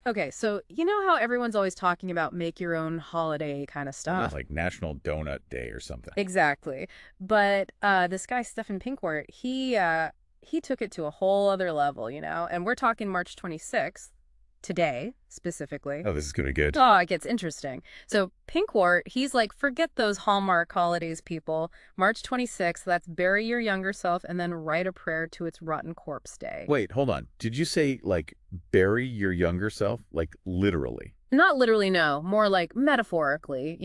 Okay, so you know how everyone's always talking about make your own holiday kind of Yeah, stuff? like National Donut Day or something. Exactly. But this guy Stephen Pinkwart, he took it to a whole other level, and we're talking March 26th, today specifically. Oh, this is gonna be good. Oh, it gets interesting. So Pinkwart, he's like, forget those Hallmark holidays, people. March 26th, that's bury your younger self and then write a prayer to its rotten corpse day. Wait, hold on. Did you say, like, bury your younger self? Like, literally? Not literally, no, more like metaphorically,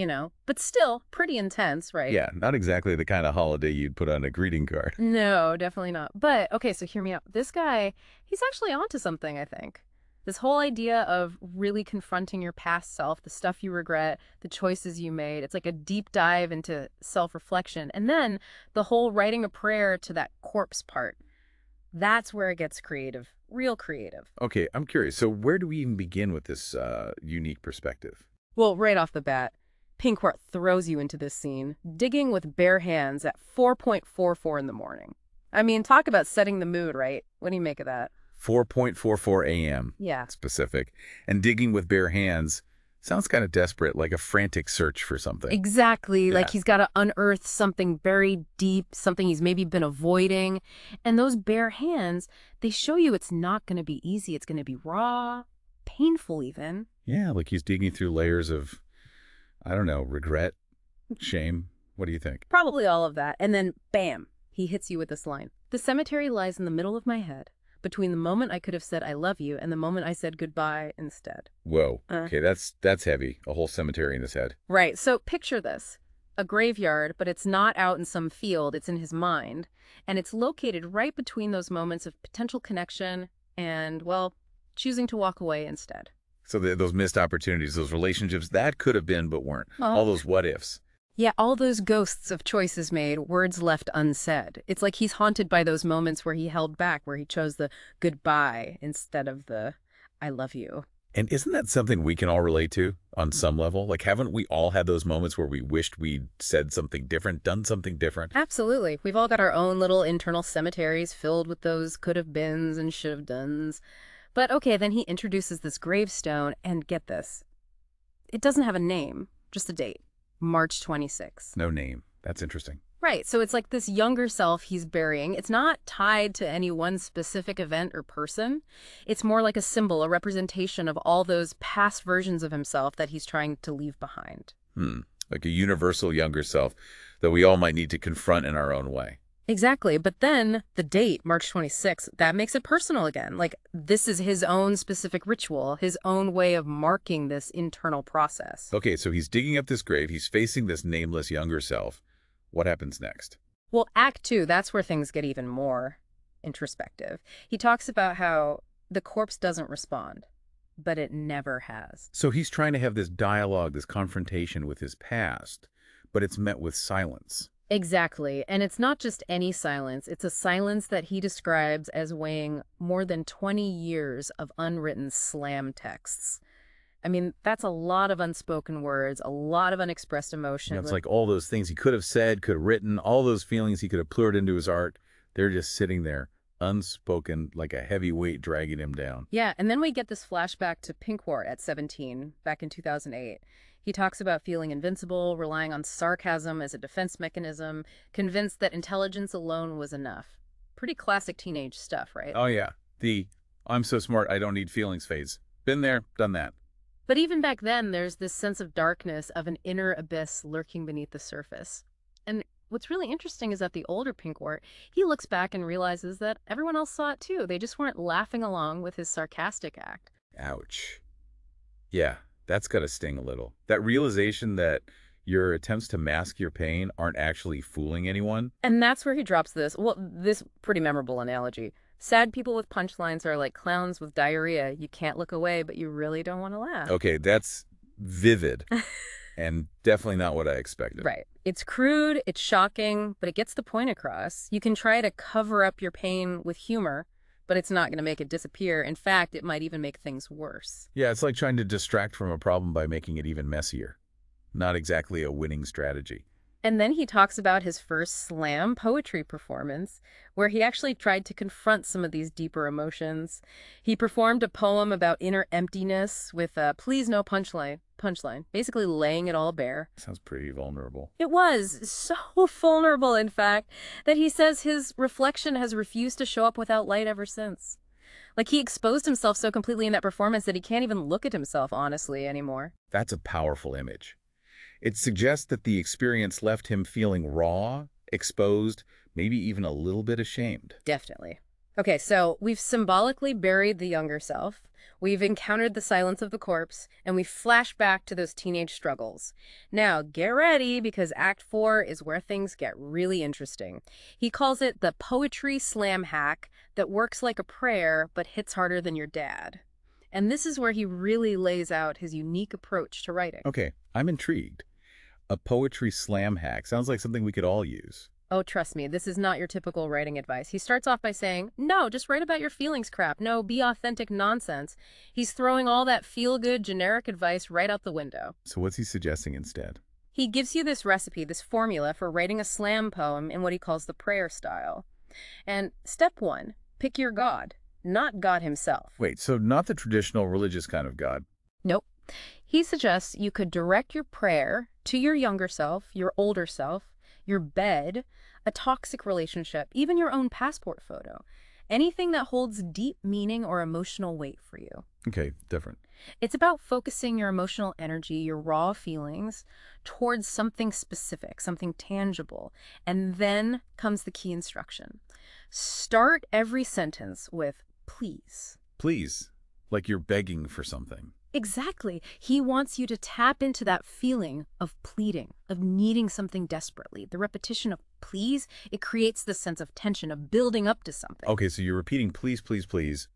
but still pretty intense, right? Yeah, not exactly the kind of holiday you'd put on a greeting card. No, definitely not. But okay, so hear me out. This guy, he's actually onto something, I think. This whole idea of really confronting your past self, the stuff you regret, the choices you made. It's like a deep dive into self-reflection. And then the whole writing a prayer to that corpse part. That's where it gets creative, real creative. Okay, I'm curious. So where do we even begin with this unique perspective? Well, right off the bat, Pinkwart throws you into this scene, digging with bare hands at 4:44 in the morning. I mean, talk about setting the mood, right? What do you make of that? 4:44 a.m. Yeah, specific. And digging with bare hands sounds kind of desperate, like a frantic search for something. exactly. Like Yeah. he's got to unearth something buried deep, something he's maybe been avoiding. And those bare hands, they show you it's not going to be easy. It's going to be raw, painful even. Yeah, like he's digging through layers of, I don't know, regret, shame. What do you think? Probably all of that. And then, bam, he hits you with this line. The cemetery lies in the middle of my head, between the moment I could have said I love you and the moment I said goodbye instead. Whoa. Uh, Okay, that's heavy. A whole cemetery in his head. right. So picture this. A graveyard, but it's not out in some field. It's in his mind. And it's located right between those moments of potential connection and, well, choosing to walk away instead. So those missed opportunities, those relationships that could have been but weren't. All those what ifs. Yeah, all those ghosts of choices made, words left unsaid. It's like he's haunted by those moments where he held back, where he chose the goodbye instead of the I love you. And isn't that something we can all relate to on some level? Like, haven't we all had those moments where we wished we'd said something different, done something different? Absolutely. We've all got our own little internal cemeteries filled with those could have beens and should have dones. But okay, then he introduces this gravestone, and get this. It doesn't have a name, just a date. March 26th. No name. That's interesting. Right, so it's like this younger self he's burying. It's not tied to any one specific event or person. It's more like a symbol, a representation of all those past versions of himself that he's trying to leave behind. Like a universal younger self that we all might need to confront in our own way. Exactly, but then the date, March 26th, that makes it personal again. Like, this is his own specific ritual, his own way of marking this internal process. Okay, so he's digging up this grave. He's facing this nameless younger self. What happens next? Well, Act Two, that's where things get even more introspective. He talks about how the corpse doesn't respond, but it never has. So he's trying to have this dialogue, this confrontation with his past, but it's met with silence. Exactly. And it's not just any silence. It's a silence that he describes as weighing more than 20 years of unwritten slam texts. I mean, that's a lot of unspoken words, a lot of unexpressed emotion. It's like all those things he could have said, could have written, all those feelings he could have poured into his art, they're just sitting there, unspoken, like a heavy weight dragging him down. Yeah, and then we get this flashback to Pinkwart at 17, back in 2008. He talks about feeling invincible, relying on sarcasm as a defense mechanism, convinced that intelligence alone was enough. Pretty classic teenage stuff, right? Oh, yeah. The I'm so smart, I don't need feelings phase. Been there, done that. But even back then, there's this sense of darkness, of an inner abyss lurking beneath the surface. And what's really interesting is that the older Pinkwart, he looks back and realizes that everyone else saw it too. They just weren't laughing along with his sarcastic act. Ouch. Yeah, that's got to sting a little. That realization that your attempts to mask your pain aren't actually fooling anyone. And that's where he drops this pretty memorable analogy. Sad people with punchlines are like clowns with diarrhea. You can't look away, but you really don't want to laugh. Okay, that's vivid and definitely not what I expected. Right. It's crude, it's shocking, but it gets the point across. You can try to cover up your pain with humor, but it's not going to make it disappear. In fact, it might even make things worse. Yeah, it's like trying to distract from a problem by making it even messier. Not exactly a winning strategy. And then he talks about his first slam poetry performance, where he actually tried to confront some of these deeper emotions. He performed a poem about inner emptiness with a please no punchline, basically laying it all bare. Sounds pretty vulnerable. It was so vulnerable, in fact, that he says his reflection has refused to show up without light ever since. Like he exposed himself so completely in that performance that he can't even look at himself honestly anymore. That's a powerful image. It suggests that the experience left him feeling raw, exposed, maybe even a little bit ashamed. Definitely. Okay, so we've symbolically buried the younger self, we've encountered the silence of the corpse, and we've flashed back to those teenage struggles. Now, get ready, because Act 4 is where things get really interesting. He calls it the poetry slam hack that works like a prayer but hits harder than your dad. And this is where he really lays out his unique approach to writing. Okay, I'm intrigued. A poetry slam hack sounds like something we could all use. Oh, trust me, this is not your typical writing advice. He starts off by saying, no, just write about your feelings crap. No, be authentic nonsense. He's throwing all that feel-good generic advice right out the window. So what's he suggesting instead? He gives you this recipe, this formula for writing a slam poem in what he calls the prayer style. And step 1, pick your God, not God himself. Wait, so not the traditional religious kind of God. Nope. He suggests you could direct your prayer to your younger self, your older self, your bed, a toxic relationship, even your own passport photo. Anything that holds deep meaning or emotional weight for you. Okay, different. It's about focusing your emotional energy, your raw feelings, towards something specific, something tangible. And then comes the key instruction. Start every sentence with please. Please, like you're begging for something. Exactly. He wants you to tap into that feeling of pleading, of needing something desperately. The repetition of please, it creates this sense of tension, of building up to something. Okay, so you're repeating please, please, please.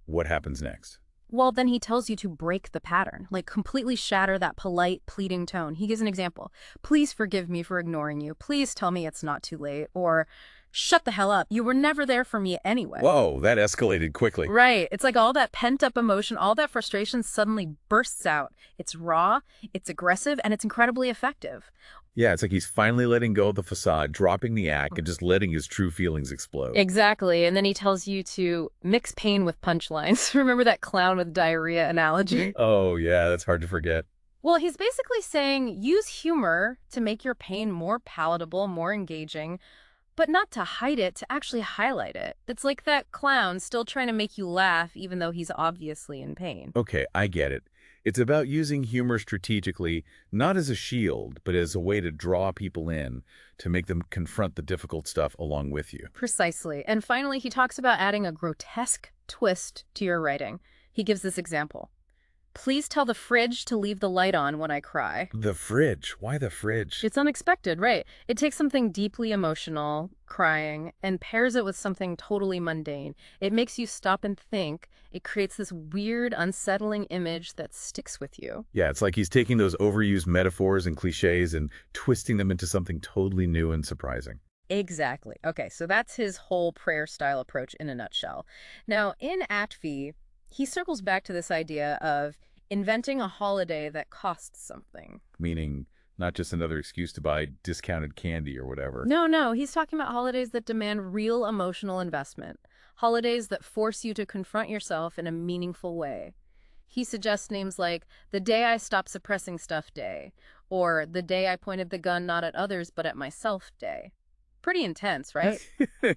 What happens next? Well, then he tells you to break the pattern, like completely shatter that polite, pleading tone. He gives an example. Please forgive me for ignoring you. Please tell me it's not too late. Or shut the hell up. You were never there for me anyway. Whoa, that escalated quickly. Right. It's like all that pent-up emotion, all that frustration suddenly bursts out. It's raw, it's aggressive, and it's incredibly effective. Yeah, it's like he's finally letting go of the facade, dropping the act, and just letting his true feelings explode. Exactly. And then he tells you to mix pain with punchlines. Remember that clown with diarrhea analogy? Oh, yeah, that's hard to forget. Well, he's basically saying use humor to make your pain more palatable, more engaging, but not to hide it, to actually highlight it. It's like that clown still trying to make you laugh even though he's obviously in pain. Okay, I get it. It's about using humor strategically, not as a shield, but as a way to draw people in, to make them confront the difficult stuff along with you. Precisely. And finally, he talks about adding a grotesque twist to your writing. He gives this example. Please tell the fridge to leave the light on when I cry. The fridge. Why the fridge? It's unexpected, right? It takes something deeply emotional, crying, and pairs it with something totally mundane. It makes you stop and think. It creates this weird, unsettling image that sticks with you. Yeah, it's like he's taking those overused metaphors and cliches and twisting them into something totally new and surprising. Exactly. Okay, so that's his whole prayer-style approach in a nutshell. Now, in Act V, he circles back to this idea of inventing a holiday that costs something. Meaning, not just another excuse to buy discounted candy or whatever. No, he's talking about holidays that demand real emotional investment. Holidays that force you to confront yourself in a meaningful way. He suggests names like the day I stopped suppressing stuff day, or the day I pointed the gun not at others but at myself day. Pretty intense, right?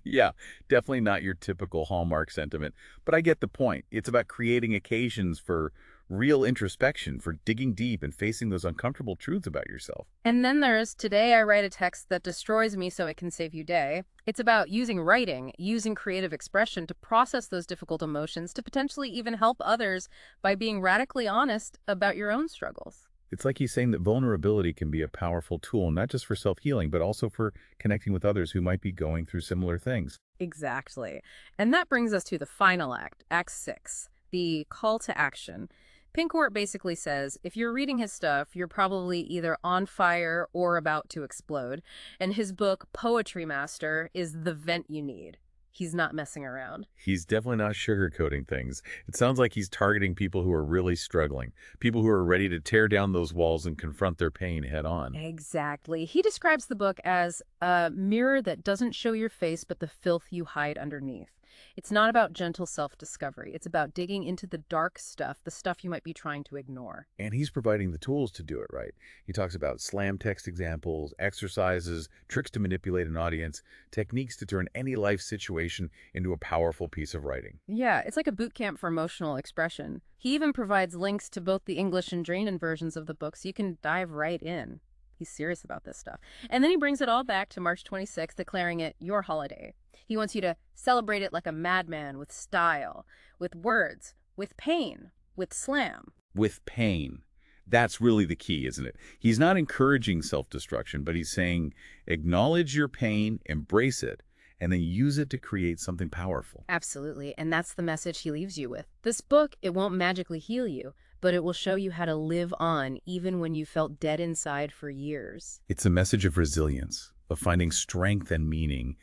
Yeah, definitely not your typical Hallmark sentiment. But I get the point. It's about creating occasions for real introspection, for digging deep and facing those uncomfortable truths about yourself. And then there's today I write a text that destroys me so it can save you day. It's about using writing, using creative expression to process those difficult emotions, to potentially even help others by being radically honest about your own struggles. It's like he's saying that vulnerability can be a powerful tool, not just for self-healing, but also for connecting with others who might be going through similar things. Exactly. And that brings us to the final act, Act 6, the call to action. Pinkort basically says, if you're reading his stuff, you're probably either on fire or about to explode. And his book, Poetry Master, is the vent you need. He's not messing around. He's definitely not sugarcoating things. It sounds like he's targeting people who are really struggling, people who are ready to tear down those walls and confront their pain head on. Exactly. He describes the book as a mirror that doesn't show your face, but the filth you hide underneath. It's not about gentle self-discovery. It's about digging into the dark stuff, the stuff you might be trying to ignore. And he's providing the tools to do it right. He talks about slam text examples, exercises, tricks to manipulate an audience, techniques to turn any life situation into a powerful piece of writing. Yeah, it's like a boot camp for emotional expression. He even provides links to both the English and German versions of the book so you can dive right in. He's serious about this stuff. And then he brings it all back to March 26th, declaring it your holiday. He wants you to celebrate it like a madman, with style, with words, with pain, with slam. With pain. That's really the key, isn't it? He's not encouraging self-destruction, but he's saying acknowledge your pain, embrace it, and then use it to create something powerful. Absolutely, and that's the message he leaves you with. This book, it won't magically heal you, but it will show you how to live on even when you felt dead inside for years. It's a message of resilience, of finding strength and meaning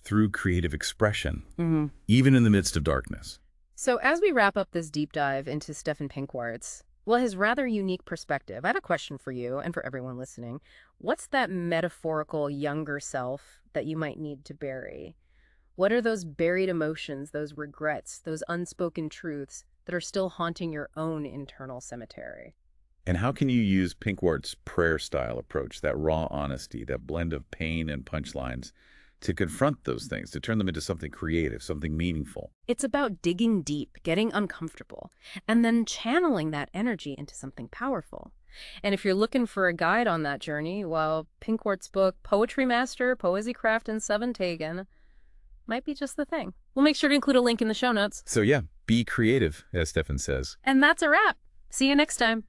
through creative expression, even in the midst of darkness. So as we wrap up this deep dive into Stefan Pinkwart's, well, his rather unique perspective, I have a question for you and for everyone listening. What's that metaphorical younger self that you might need to bury? What are those buried emotions, those regrets, those unspoken truths that are still haunting your own internal cemetery? And how can you use Pinkwart's prayer-style approach, that raw honesty, that blend of pain and punchlines, to confront those things, to turn them into something creative, something meaningful? It's about digging deep, getting uncomfortable, and then channeling that energy into something powerful. And if you're looking for a guide on that journey, well, Pinkwart's book, Poetry Master, Poesycraft, and Seven Tagen, might be just the thing. We'll make sure to include a link in the show notes. So yeah, be creative, as Stefan says. And that's a wrap. See you next time.